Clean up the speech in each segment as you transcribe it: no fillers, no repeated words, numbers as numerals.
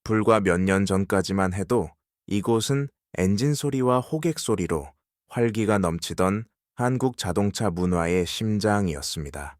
불과 몇 년 전까지만 해도 이곳은 엔진 소리와 호객 소리로 활기가 넘치던 한국 자동차 문화의 심장이었습니다.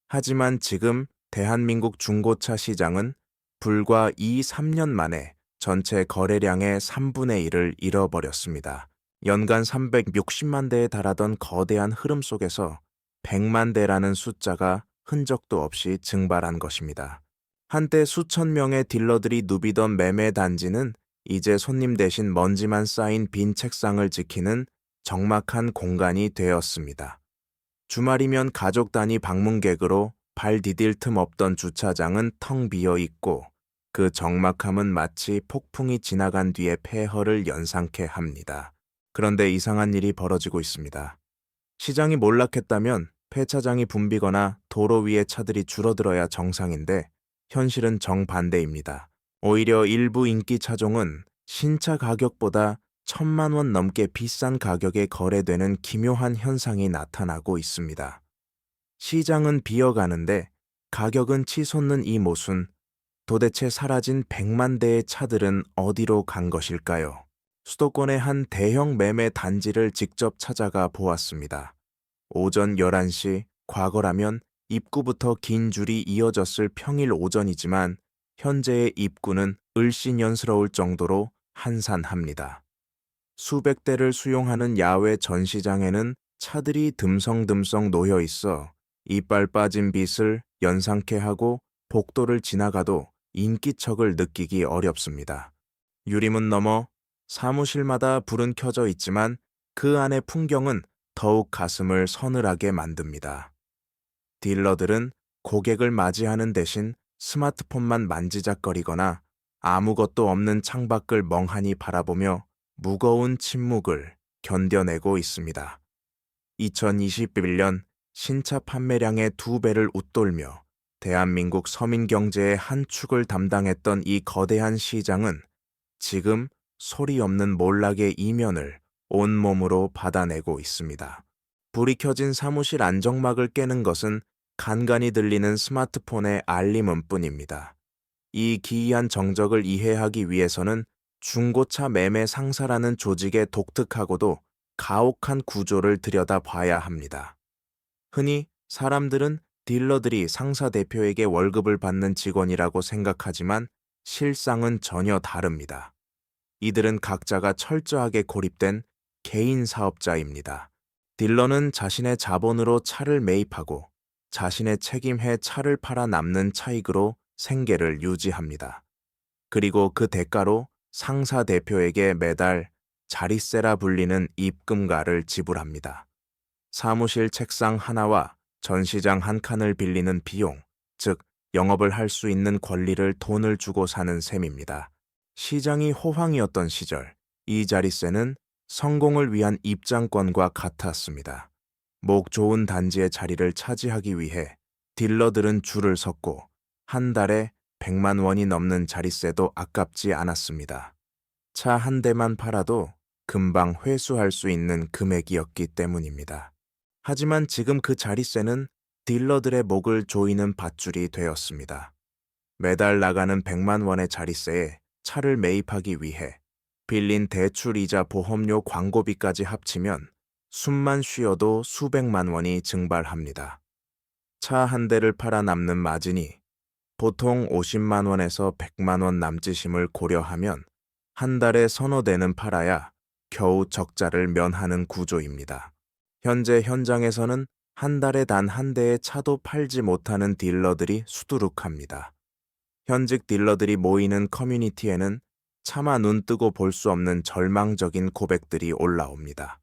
하지만 지금 대한민국 중고차 시장은 불과 3년 만에 전체 거래량의 3분의 1을 잃어버렸습니다. 연간 360만 대에 달하던 거대한 흐름 속에서 100만 대라는 숫자가 흔적도 없이 증발한 것입니다. 한때 수천 명의 딜러들이 누비던 매매 단지는 이제 손님 대신 먼지만 쌓인 빈 책상을 지키는 적막한 공간이 되었습니다. 주말이면 가족 단위 방문객으로 발 디딜 틈 없던 주차장은 텅 비어 있고 그 적막함은 마치 폭풍이 지나간 뒤의 폐허를 연상케 합니다. 그런데 이상한 일이 벌어지고 있습니다. 시장이 몰락했다면 폐차장이 붐비거나 도로 위의 차들이 줄어들어야 정상인데 현실은 정반대입니다. 오히려 일부 인기 차종은 신차 가격보다 1,000만 원 넘게 비싼 가격에 거래되는 기묘한 현상이 나타나고 있습니다. 시장은 비어가는데 가격은 치솟는 이 모순, 도대체 사라진 100만 대의 차들은 어디로 간 것일까요? 수도권의 한 대형 매매 단지를 직접 찾아가 보았습니다. 오전 11시, 과거라면 입구부터 긴 줄이 이어졌을 평일 오전이지만 현재의 입구는 을씨년스러울 정도로 한산합니다. 수백 대를 수용하는 야외 전시장에는 차들이 듬성듬성 놓여 있어 이빨 빠진 빛을 연상케 하고 복도를 지나가도 인기척을 느끼기 어렵습니다. 유리문 너머 사무실마다 불은 켜져 있지만 그 안의 풍경은 더욱 가슴을 서늘하게 만듭니다. 딜러들은 고객을 맞이하는 대신 스마트폰만 만지작거리거나 아무것도 없는 창밖을 멍하니 바라보며 무거운 침묵을 견뎌내고 있습니다. 2021년 신차 판매량의 2배를 웃돌며 대한민국 서민 경제의 한 축을 담당했던 이 거대한 시장은 지금 소리 없는 몰락의 이면을 온몸으로 받아내고 있습니다. 불이 켜진 사무실 안정막을 깨는 것은 간간히 들리는 스마트폰의 알림음 뿐입니다. 이 기이한 정적을 이해하기 위해서는 중고차 매매 상사라는 조직의 독특하고도 가혹한 구조를 들여다봐야 합니다. 흔히 사람들은 딜러들이 상사 대표에게 월급을 받는 직원이라고 생각하지만 실상은 전혀 다릅니다. 이들은 각자가 철저하게 고립된 개인 사업자입니다. 딜러는 자신의 자본으로 차를 매입하고 자신의 책임에 차를 팔아 남는 차익으로 생계를 유지합니다. 그리고 그 대가로 상사 대표에게 매달 자릿세라 불리는 입금가를 지불합니다. 사무실 책상 하나와 전시장 한 칸을 빌리는 비용, 즉 영업을 할 수 있는 권리를 돈을 주고 사는 셈입니다. 시장이 호황이었던 시절, 이 자릿세는 성공을 위한 입장권과 같았습니다. 목 좋은 단지의 자리를 차지하기 위해 딜러들은 줄을 섰고 한 달에 100만 원이 넘는 자릿세도 아깝지 않았습니다. 차 한 대만 팔아도 금방 회수할 수 있는 금액이었기 때문입니다. 하지만 지금 그 자릿세는 딜러들의 목을 조이는 밧줄이 되었습니다. 매달 나가는 100만 원의 자릿세에 차를 매입하기 위해 빌린 대출이자 보험료 광고비까지 합치면 숨만 쉬어도 수백만 원이 증발합니다. 차 한 대를 팔아 남는 마진이 보통 50만 원에서 100만 원 남짓임을 고려하면 한 달에 서너 대는 팔아야 겨우 적자를 면하는 구조입니다. 현재 현장에서는 한 달에 단 한 대의 차도 팔지 못하는 딜러들이 수두룩합니다. 현직 딜러들이 모이는 커뮤니티에는 차마 눈 뜨고 볼 수 없는 절망적인 고백들이 올라옵니다.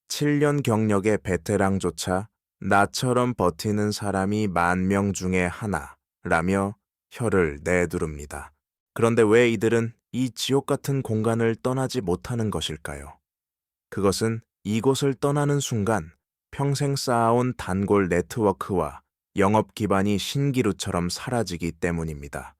7년 경력의 베테랑조차 나처럼 버티는 사람이 10,000명 중에 하나라며 혀를 내두릅니다. 그런데 왜 이들은 이 지옥 같은 공간을 떠나지 못하는 것일까요? 그것은 이곳을 떠나는 순간 평생 쌓아온 단골 네트워크와 영업 기반이 신기루처럼 사라지기 때문입니다.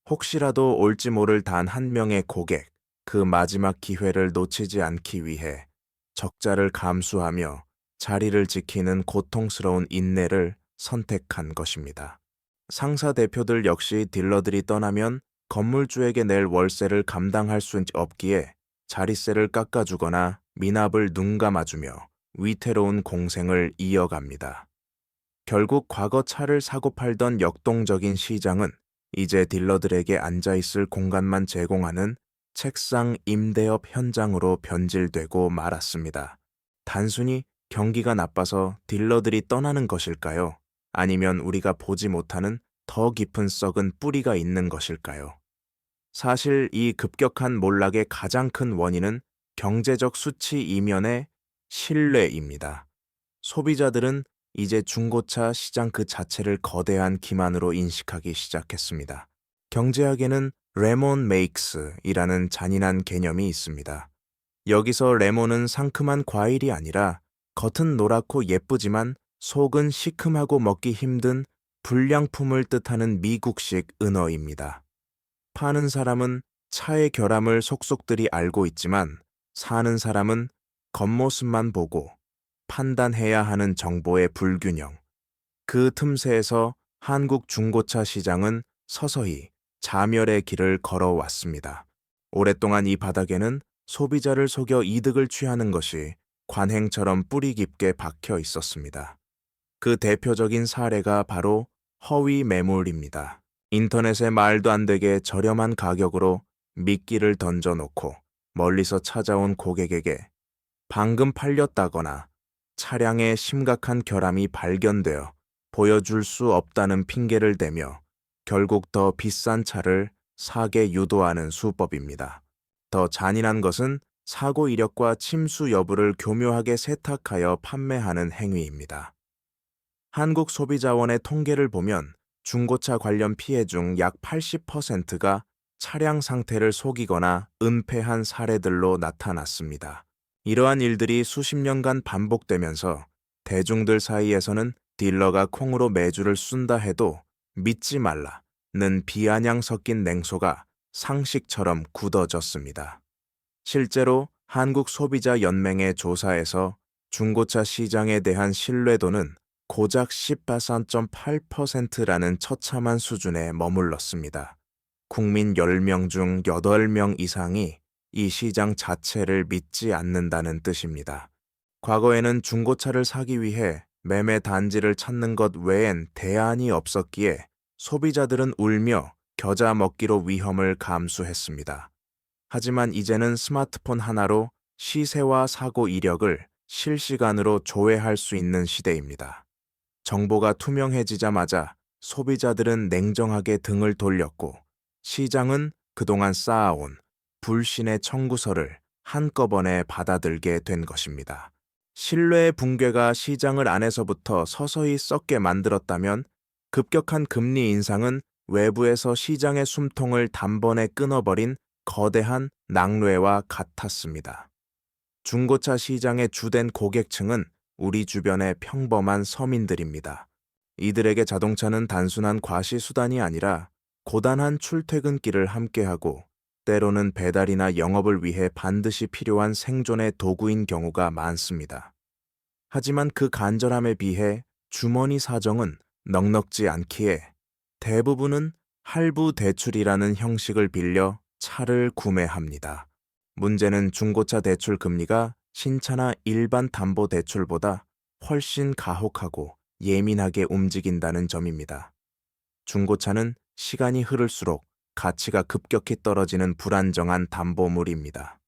혹시라도 올지 모를 단 한 명의 고객, 그 마지막 기회를 놓치지 않기 위해 적자를 감수하며 자리를 지키는 고통스러운 인내를 선택한 것입니다. 상사 대표들 역시 딜러들이 떠나면 건물주에게 낼 월세를 감당할 수 없기에 자릿세를 깎아주거나 미납을 눈감아주며 위태로운 공생을 이어갑니다. 결국 과거 차를 사고 팔던 역동적인 시장은 이제 딜러들에게 앉아있을 공간만 제공하는 책상 임대업 현장으로 변질되고 말았습니다. 단순히 경기가 나빠서 딜러들이 떠나는 것일까요? 아니면 우리가 보지 못하는 더 깊은 썩은 뿌리가 있는 것일까요? 사실 이 급격한 몰락의 가장 큰 원인은 경제적 수치 이면의 신뢰입니다. 소비자들은 이제 중고차 시장 그 자체를 거대한 기만으로 인식하기 시작했습니다. 경제학에는 레몬 메이크스이라는 잔인한 개념이 있습니다. 여기서 레몬은 상큼한 과일이 아니라 겉은 노랗고 예쁘지만 속은 시큼하고 먹기 힘든 불량품을 뜻하는 미국식 은어입니다. 파는 사람은 차의 결함을 속속들이 알고 있지만 사는 사람은 겉모습만 보고 판단해야 하는 정보의 불균형. 그 틈새에서 한국 중고차 시장은 서서히 자멸의 길을 걸어왔습니다. 오랫동안 이 바닥에는 소비자를 속여 이득을 취하는 것이 관행처럼 뿌리 깊게 박혀 있었습니다. 그 대표적인 사례가 바로 허위 매물입니다. 인터넷에 말도 안 되게 저렴한 가격으로 미끼를 던져놓고 멀리서 찾아온 고객에게 방금 팔렸다거나 차량에 심각한 결함이 발견되어 보여줄 수 없다는 핑계를 대며 결국 더 비싼 차를 사게 유도하는 수법입니다. 더 잔인한 것은 사고 이력과 침수 여부를 교묘하게 세탁하여 판매하는 행위입니다. 한국소비자원의 통계를 보면 중고차 관련 피해 중 약 80%가 차량 상태를 속이거나 은폐한 사례들로 나타났습니다. 이러한 일들이 수십 년간 반복되면서 대중들 사이에서는 딜러가 콩으로 매주를 쏜다 해도 믿지 말라는 비아냥 섞인 냉소가 상식처럼 굳어졌습니다. 실제로 한국소비자연맹의 조사에서 중고차 시장에 대한 신뢰도는 고작 14.8%라는 처참한 수준에 머물렀습니다. 국민 10명 중 8명 이상이 이 시장 자체를 믿지 않는다는 뜻입니다. 과거에는 중고차를 사기 위해 매매 단지를 찾는 것 외엔 대안이 없었기에 소비자들은 울며 겨자 먹기로 위험을 감수했습니다. 하지만 이제는 스마트폰 하나로 시세와 사고 이력을 실시간으로 조회할 수 있는 시대입니다. 정보가 투명해지자마자 소비자들은 냉정하게 등을 돌렸고 시장은 그동안 쌓아온 불신의 청구서를 한꺼번에 받아들게 된 것입니다. 신뢰의 붕괴가 시장을 안에서부터 서서히 썩게 만들었다면 급격한 금리 인상은 외부에서 시장의 숨통을 단번에 끊어버린 거대한 낙뢰와 같았습니다. 중고차 시장의 주된 고객층은 우리 주변의 평범한 서민들입니다. 이들에게 자동차는 단순한 과시수단이 아니라 고단한 출퇴근길을 함께하고 때로는 배달이나 영업을 위해 반드시 필요한 생존의 도구인 경우가 많습니다. 하지만 그 간절함에 비해 주머니 사정은 넉넉지 않기에 대부분은 할부 대출이라는 형식을 빌려 차를 구매합니다. 문제는 중고차 대출 금리가 신차나 일반 담보 대출보다 훨씬 가혹하고 예민하게 움직인다는 점입니다. 중고차는 시간이 흐를수록 가치가 급격히 떨어지는 불안정한 담보물입니다.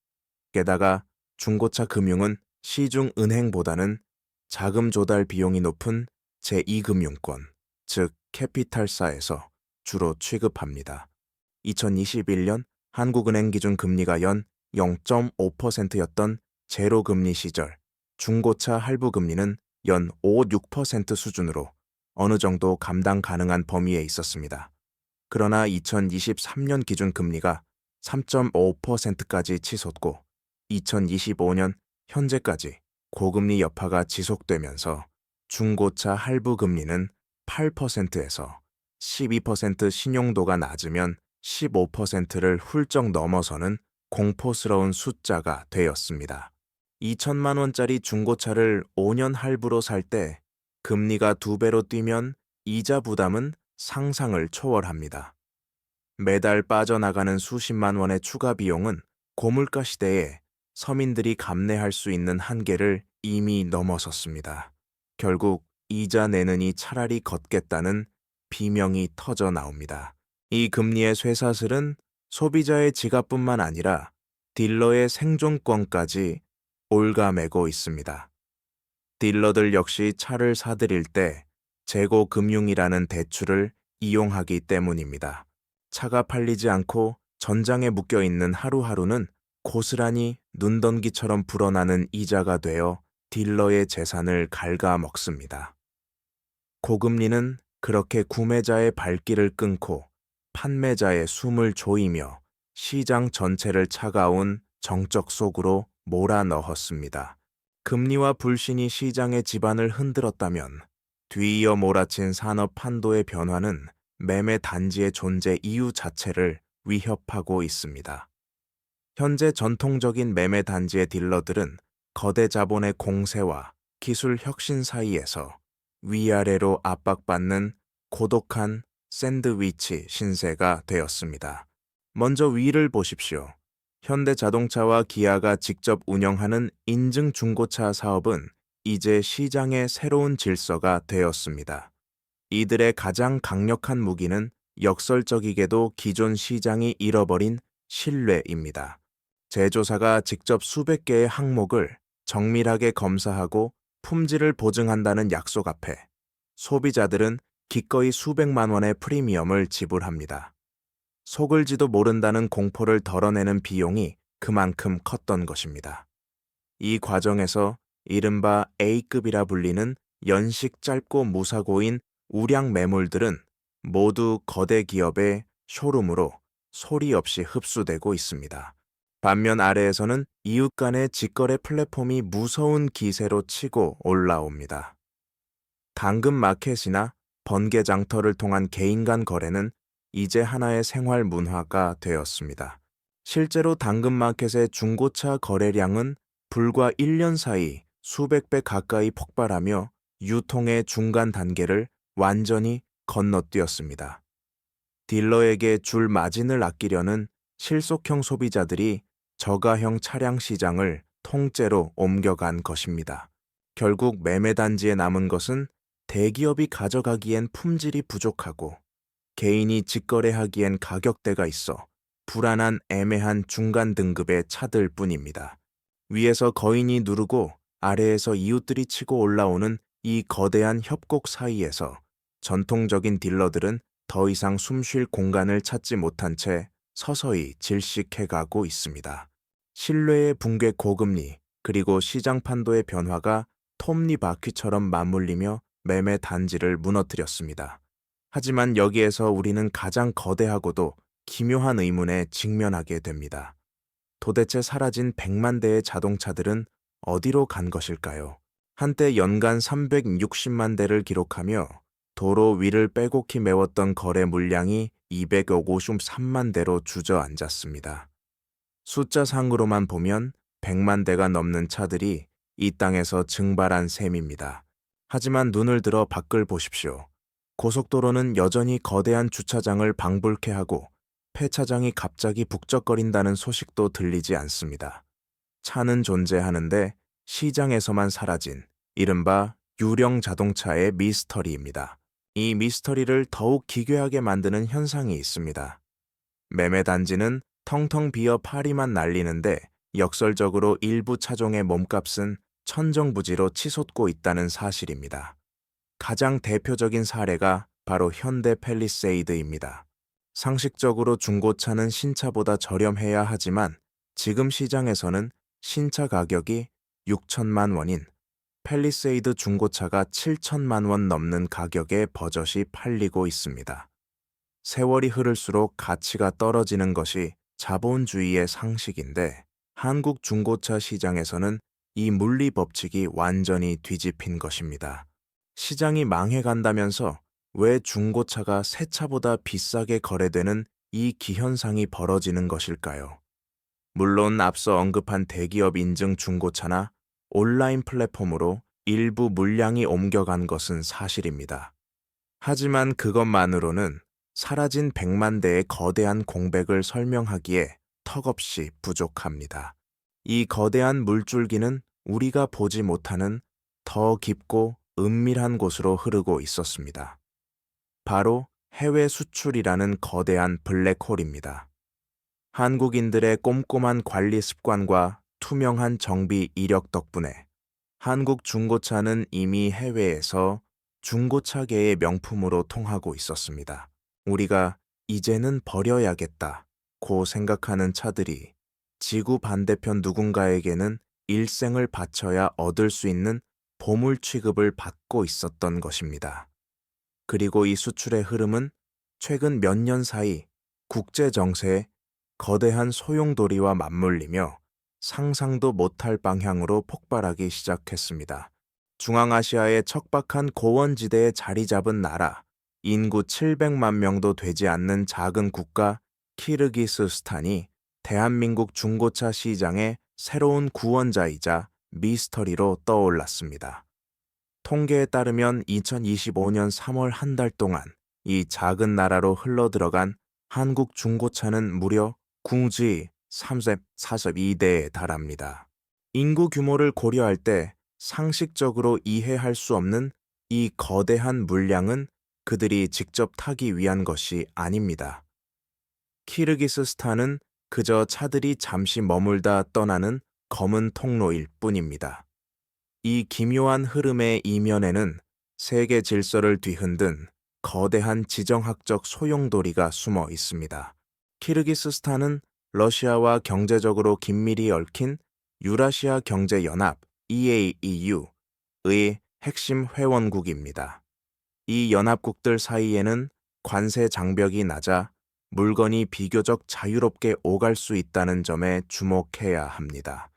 게다가 중고차 금융은 시중 은행보다는 자금 조달 비용이 높은 제2금융권, 즉 캐피탈사에서 주로 취급합니다. 2021년 한국은행 기준 금리가 연 0.5%였던 제로금리 시절 중고차 할부 금리는 연 5, 6% 수준으로 어느 정도 감당 가능한 범위에 있었습니다. 그러나 2023년 기준 금리가 3.5%까지 치솟고 2025년 현재까지 고금리 여파가 지속되면서 중고차 할부 금리는 8%에서 12% 신용도가 낮으면 15%를 훌쩍 넘어서는 공포스러운 숫자가 되었습니다. 2천만 원짜리 중고차를 5년 할부로 살 때 금리가 2배로 뛰면 이자 부담은 상상을 초월합니다. 매달 빠져나가는 수십만 원의 추가 비용은 고물가 시대에 서민들이 감내할 수 있는 한계를 이미 넘어섰습니다. 결국 이자 내느니 차라리 걷겠다는 비명이 터져 나옵니다. 이 금리의 쇠사슬은 소비자의 지갑뿐만 아니라 딜러의 생존권까지 올가매고 있습니다. 딜러들 역시 차를 사들일 때 재고 금융이라는 대출을 이용하기 때문입니다. 차가 팔리지 않고 전장에 묶여 있는 하루하루는 고스란히 눈덩이처럼 불어나는 이자가 되어 딜러의 재산을 갉아먹습니다. 고금리는 그렇게 구매자의 발길을 끊고 판매자의 숨을 조이며 시장 전체를 차가운 정적 속으로 몰아넣었습니다. 금리와 불신이 시장의 지반을 흔들었다면 뒤이어 몰아친 산업 판도의 변화는 매매 단지의 존재 이유 자체를 위협하고 있습니다. 현재 전통적인 매매 단지의 딜러들은 거대 자본의 공세와 기술 혁신 사이에서 위아래로 압박받는 고독한 샌드위치 신세가 되었습니다. 먼저 위를 보십시오. 현대자동차와 기아가 직접 운영하는 인증 중고차 사업은 이제 시장의 새로운 질서가 되었습니다. 이들의 가장 강력한 무기는 역설적이게도 기존 시장이 잃어버린 신뢰입니다. 제조사가 직접 수백 개의 항목을 정밀하게 검사하고 품질을 보증한다는 약속 앞에 소비자들은 기꺼이 수백만 원의 프리미엄을 지불합니다. 속을지도 모른다는 공포를 덜어내는 비용이 그만큼 컸던 것입니다. 이 과정에서 이른바 A급이라 불리는 연식 짧고 무사고인 우량 매물들은 모두 거대 기업의 쇼룸으로 소리 없이 흡수되고 있습니다. 반면 아래에서는 이웃 간의 직거래 플랫폼이 무서운 기세로 치고 올라옵니다. 당근 마켓이나 번개 장터를 통한 개인 간 거래는 이제 하나의 생활 문화가 되었습니다. 실제로 당근 마켓의 중고차 거래량은 불과 1년 사이 수백 배 가까이 폭발하며 유통의 중간 단계를 완전히 건너뛰었습니다. 딜러에게 줄 마진을 아끼려는 실속형 소비자들이 저가형 차량 시장을 통째로 옮겨간 것입니다. 결국 매매 단지에 남은 것은 대기업이 가져가기엔 품질이 부족하고 개인이 직거래하기엔 가격대가 있어 불안한 애매한 중간 등급의 차들 뿐입니다. 위에서 거인이 누르고 아래에서 이웃들이 치고 올라오는 이 거대한 협곡 사이에서 전통적인 딜러들은 더 이상 숨쉴 공간을 찾지 못한 채 서서히 질식해가고 있습니다. 신뢰의 붕괴 고금리 그리고 시장 판도의 변화가 톱니바퀴처럼 맞물리며 매매 단지를 무너뜨렸습니다. 하지만 여기에서 우리는 가장 거대하고도 기묘한 의문에 직면하게 됩니다. 도대체 사라진 100만 대의 자동차들은 어디로 간 것일까요? 한때 연간 360만 대를 기록하며 도로 위를 빼곡히 메웠던 거래 물량이 253만 대로 주저앉았습니다. 숫자상으로만 보면 100만 대가 넘는 차들이 이 땅에서 증발한 셈입니다. 하지만 눈을 들어 밖을 보십시오. 고속도로는 여전히 거대한 주차장을 방불케 하고 폐차장이 갑자기 북적거린다는 소식도 들리지 않습니다. 차는 존재하는데 시장에서만 사라진 이른바 유령 자동차의 미스터리입니다. 이 미스터리를 더욱 기괴하게 만드는 현상이 있습니다. 매매 단지는 텅텅 비어 파리만 날리는데 역설적으로 일부 차종의 몸값은 천정부지로 치솟고 있다는 사실입니다. 가장 대표적인 사례가 바로 현대 팰리세이드입니다. 상식적으로 중고차는 신차보다 저렴해야 하지만 지금 시장에서는 신차 가격이 6천만 원인 팰리세이드 중고차가 7천만 원 넘는 가격에 버젓이 팔리고 있습니다. 세월이 흐를수록 가치가 떨어지는 것이 자본주의의 상식인데 한국 중고차 시장에서는 이 물리 법칙이 완전히 뒤집힌 것입니다. 시장이 망해간다면서 왜 중고차가 새 차보다 비싸게 거래되는 이 기현상이 벌어지는 것일까요? 물론 앞서 언급한 대기업 인증 중고차나 온라인 플랫폼으로 일부 물량이 옮겨간 것은 사실입니다. 하지만 그것만으로는 사라진 100만 대의 거대한 공백을 설명하기에 턱없이 부족합니다. 이 거대한 물줄기는 우리가 보지 못하는 더 깊고 은밀한 곳으로 흐르고 있었습니다. 바로 해외 수출이라는 거대한 블랙홀입니다. 한국인들의 꼼꼼한 관리 습관과 투명한 정비 이력 덕분에 한국 중고차는 이미 해외에서 중고차계의 명품으로 통하고 있었습니다. 우리가 이제는 버려야겠다고 생각하는 차들이 지구 반대편 누군가에게는 일생을 바쳐야 얻을 수 있는 보물 취급을 받고 있었던 것입니다. 그리고 이 수출의 흐름은 최근 몇 년 사이 국제 정세에 거대한 소용돌이와 맞물리며 상상도 못할 방향으로 폭발하기 시작했습니다. 중앙아시아의 척박한 고원지대에 자리 잡은 나라, 인구 700만 명도 되지 않는 작은 국가 키르기스스탄이 대한민국 중고차 시장의 새로운 구원자이자 미스터리로 떠올랐습니다. 통계에 따르면 2025년 3월 한 달 동안 이 작은 나라로 흘러들어간 한국 중고차는 무려 궁지 42대에 달합니다. 인구 규모를 고려할 때 상식적으로 이해할 수 없는 이 거대한 물량은 그들이 직접 타기 위한 것이 아닙니다. 키르기스스탄은 그저 차들이 잠시 머물다 떠나는 검은 통로일 뿐입니다. 이 기묘한 흐름의 이면에는 세계 질서를 뒤흔든 거대한 지정학적 소용돌이가 숨어 있습니다. 키르기스스탄은 러시아와 경제적으로 긴밀히 얽힌 유라시아 경제연합 EAEU의 핵심 회원국입니다. 이 연합국들 사이에는 관세 장벽이 낮아 물건이 비교적 자유롭게 오갈 수 있다는 점에 주목해야 합니다.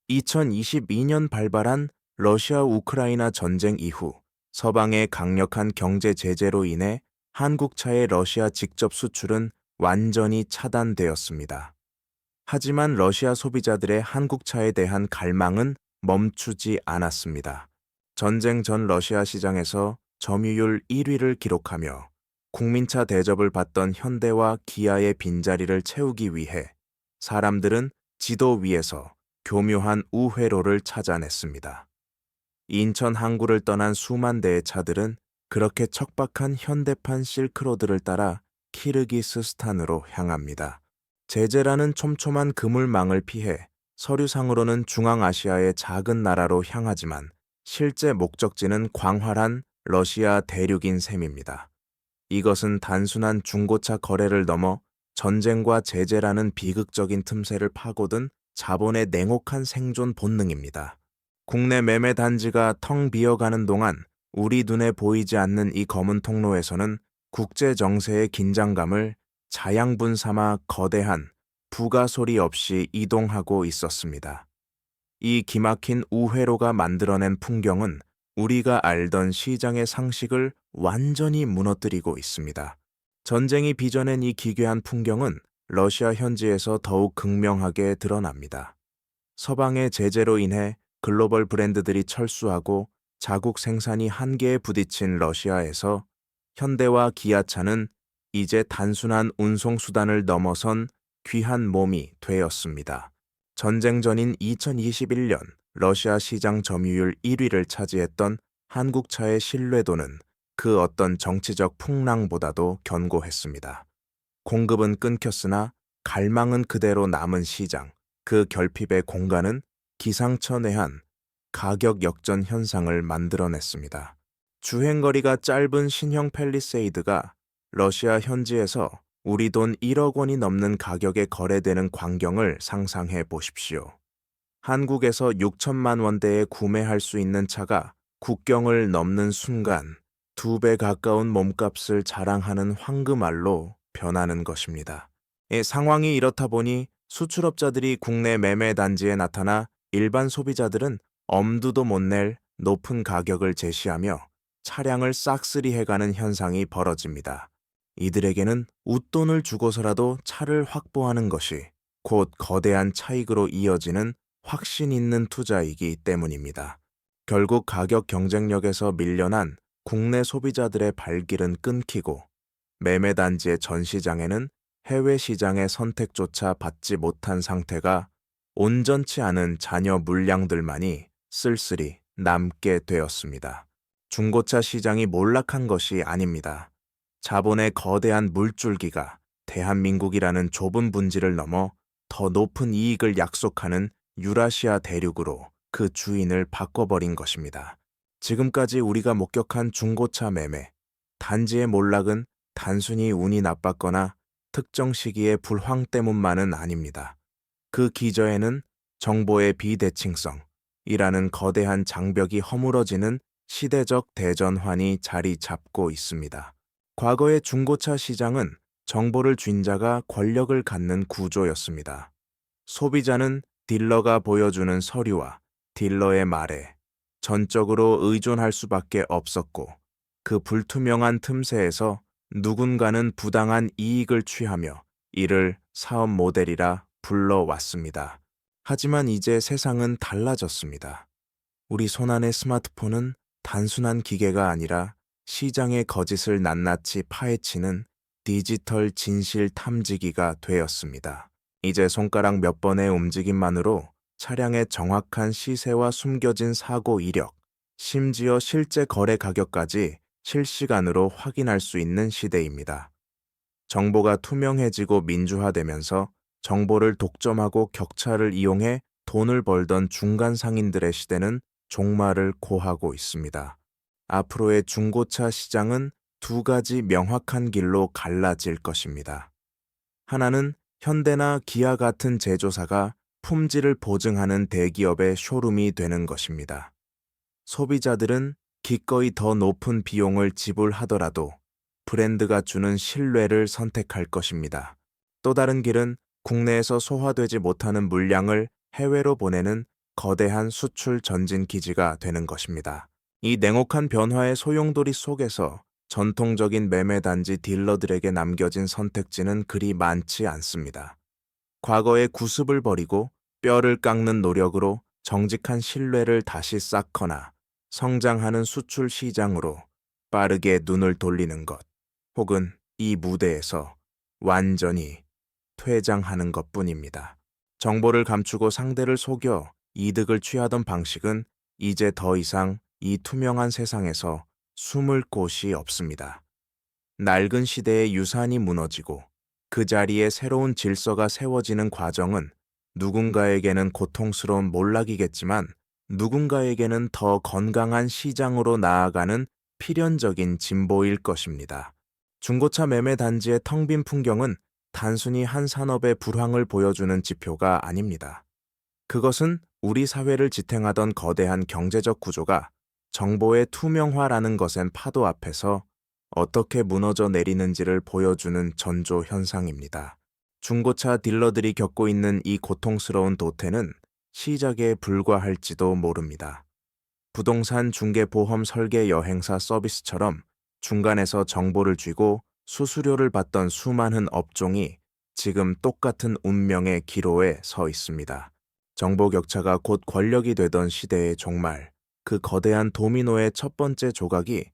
2022년 발발한 러시아 우크라이나 전쟁 이후 서방의 강력한 경제 제재로 인해 한국차의 러시아 직접 수출은 완전히 차단되었습니다. 하지만 러시아 소비자들의 한국차에 대한 갈망은 멈추지 않았습니다. 전쟁 전 러시아 시장에서 점유율 1위를 기록하며 국민차 대접을 받던 현대와 기아의 빈자리를 채우기 위해 사람들은 지도 위에서 교묘한 우회로를 찾아냈습니다. 인천 항구를 떠난 수만 대의 차들은 그렇게 척박한 현대판 실크로드를 따라 키르기스스탄으로 향합니다. 제재라는 촘촘한 그물망을 피해 서류상으로는 중앙아시아의 작은 나라로 향하지만 실제 목적지는 광활한 러시아 대륙인 셈입니다. 이것은 단순한 중고차 거래를 넘어 전쟁과 제재라는 비극적인 틈새를 파고든 자본의 냉혹한 생존 본능입니다. 국내 매매 단지가 텅 비어가는 동안 우리 눈에 보이지 않는 이 검은 통로에서는 국제 정세의 긴장감을 자양분 삼아 거대한 부가 소리 없이 이동하고 있었습니다. 이 기막힌 우회로가 만들어낸 풍경은 우리가 알던 시장의 상식을 완전히 무너뜨리고 있습니다. 전쟁이 빚어낸 이 기괴한 풍경은 러시아 현지에서 더욱 극명하게 드러납니다. 서방의 제재로 인해 글로벌 브랜드들이 철수하고 자국 생산이 한계에 부딪힌 러시아에서 현대와 기아차는 이제 단순한 운송수단을 넘어선 귀한 몸이 되었습니다. 전쟁 전인 2021년 러시아 시장 점유율 1위를 차지했던 한국차의 신뢰도는 그 어떤 정치적 풍랑보다도 견고했습니다. 공급은 끊겼으나 갈망은 그대로 남은 시장, 그 결핍의 공간은 기상천외한 가격 역전 현상을 만들어냈습니다. 주행거리가 짧은 신형 팰리세이드가 러시아 현지에서 우리 돈 1억 원이 넘는 가격에 거래되는 광경을 상상해 보십시오. 한국에서 6천만 원대에 구매할 수 있는 차가 국경을 넘는 순간 2배 가까운 몸값을 자랑하는 황금알로 변하는 것입니다. 상황이 이렇다 보니 수출업자들이 국내 매매 단지에 나타나 일반 소비자들은 엄두도 못 낼 높은 가격을 제시하며 차량을 싹쓸이해가는 현상이 벌어집니다. 이들에게는 웃돈을 주고서라도 차를 확보하는 것이 곧 거대한 차익으로 이어지는 확신 있는 투자이기 때문입니다. 결국 가격 경쟁력에서 밀려난 국내 소비자들의 발길은 끊기고 매매단지의 전시장에는 해외 시장의 선택조차 받지 못한 상태가 온전치 않은 잔여 물량들만이 쓸쓸히 남게 되었습니다. 중고차 시장이 몰락한 것이 아닙니다. 자본의 거대한 물줄기가 대한민국이라는 좁은 분지를 넘어 더 높은 이익을 약속하는 유라시아 대륙으로 그 주인을 바꿔버린 것입니다. 지금까지 우리가 목격한 중고차 매매, 단지의 몰락은 단순히 운이 나빴거나 특정 시기의 불황 때문만은 아닙니다. 그 기저에는 정보의 비대칭성이라는 거대한 장벽이 허물어지는 시대적 대전환이 자리 잡고 있습니다. 과거의 중고차 시장은 정보를 쥔 자가 권력을 갖는 구조였습니다. 소비자는 딜러가 보여주는 서류와 딜러의 말에 전적으로 의존할 수밖에 없었고, 그 불투명한 틈새에서 누군가는 부당한 이익을 취하며 이를 사업 모델이라 불러왔습니다. 하지만 이제 세상은 달라졌습니다. 우리 손안의 스마트폰은 단순한 기계가 아니라 시장의 거짓을 낱낱이 파헤치는 디지털 진실 탐지기가 되었습니다. 이제 손가락 몇 번의 움직임만으로 차량의 정확한 시세와 숨겨진 사고 이력, 심지어 실제 거래 가격까지 실시간으로 확인할 수 있는 시대입니다. 정보가 투명해지고 민주화되면서 정보를 독점하고 격차를 이용해 돈을 벌던 중간 상인들의 시대는 종말을 고하고 있습니다. 앞으로의 중고차 시장은 두 가지 명확한 길로 갈라질 것입니다. 하나는 현대나 기아 같은 제조사가 품질을 보증하는 대기업의 쇼룸이 되는 것입니다. 소비자들은 기꺼이 더 높은 비용을 지불하더라도 브랜드가 주는 신뢰를 선택할 것입니다. 또 다른 길은 국내에서 소화되지 못하는 물량을 해외로 보내는 거대한 수출 전진 기지가 되는 것입니다. 이 냉혹한 변화의 소용돌이 속에서 전통적인 매매단지 딜러들에게 남겨진 선택지는 그리 많지 않습니다. 과거의 구습을 버리고 뼈를 깎는 노력으로 정직한 신뢰를 다시 쌓거나 성장하는 수출 시장으로 빠르게 눈을 돌리는 것, 혹은 이 무대에서 완전히 퇴장하는 것뿐입니다. 정보를 감추고 상대를 속여 이득을 취하던 방식은 이제 더 이상 이 투명한 세상에서 숨을 곳이 없습니다. 낡은 시대의 유산이 무너지고 그 자리에 새로운 질서가 세워지는 과정은 누군가에게는 고통스러운 몰락이겠지만 누군가에게는 더 건강한 시장으로 나아가는 필연적인 진보일 것입니다. 중고차 매매 단지의 텅 빈 풍경은 단순히 한 산업의 불황을 보여주는 지표가 아닙니다. 그것은 우리 사회를 지탱하던 거대한 경제적 구조가 정보의 투명화라는 것엔 파도 앞에서 어떻게 무너져 내리는지를 보여주는 전조 현상입니다. 중고차 딜러들이 겪고 있는 이 고통스러운 도태는 시작에 불과할지도 모릅니다. 부동산 중개보험 설계 여행사 서비스처럼 중간에서 정보를 쥐고 수수료를 받던 수많은 업종이 지금 똑같은 운명의 기로에 서 있습니다. 정보 격차가 곧 권력이 되던 시대의 종말, 그 거대한 도미노의 첫 번째 조각이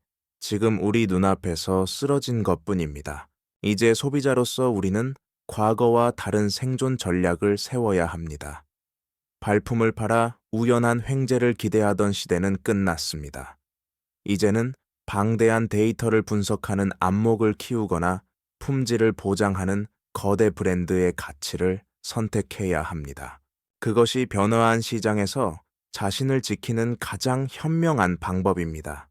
지금 우리 눈앞에서 쓰러진 것뿐입니다. 이제 소비자로서 우리는 과거와 다른 생존 전략을 세워야 합니다. 발품을 팔아 우연한 횡재를 기대하던 시대는 끝났습니다. 이제는 방대한 데이터를 분석하는 안목을 키우거나 품질을 보장하는 거대 브랜드의 가치를 선택해야 합니다. 그것이 변화한 시장에서 자신을 지키는 가장 현명한 방법입니다.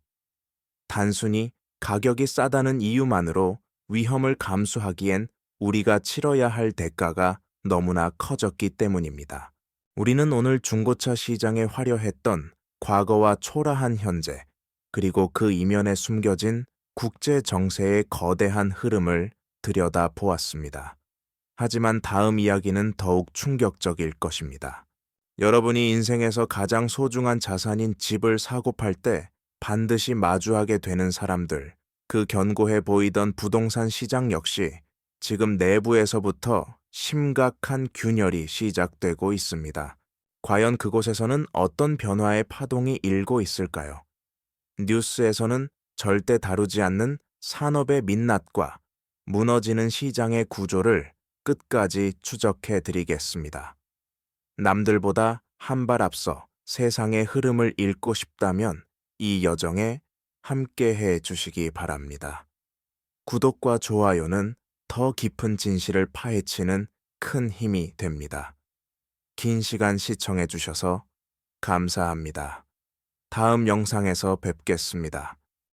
단순히 가격이 싸다는 이유만으로 위험을 감수하기엔 우리가 치러야 할 대가가 너무나 커졌기 때문입니다. 우리는 오늘 중고차 시장에 화려했던 과거와 초라한 현재, 그리고 그 이면에 숨겨진 국제 정세의 거대한 흐름을 들여다보았습니다. 하지만 다음 이야기는 더욱 충격적일 것입니다. 여러분이 인생에서 가장 소중한 자산인 집을 사고 팔 때 반드시 마주하게 되는 사람들, 그 견고해 보이던 부동산 시장 역시 지금 내부에서부터 심각한 균열이 시작되고 있습니다. 과연 그곳에서는 어떤 변화의 파동이 일고 있을까요? 뉴스에서는 절대 다루지 않는 산업의 민낯과 무너지는 시장의 구조를 끝까지 추적해 드리겠습니다. 남들보다 한 발 앞서 세상의 흐름을 읽고 싶다면 이 여정에 함께 해 주시기 바랍니다. 구독과 좋아요는 더 깊은 진실을 파헤치는 큰 힘이 됩니다. 긴 시간 시청해 주셔서 감사합니다. 다음 영상에서 뵙겠습니다.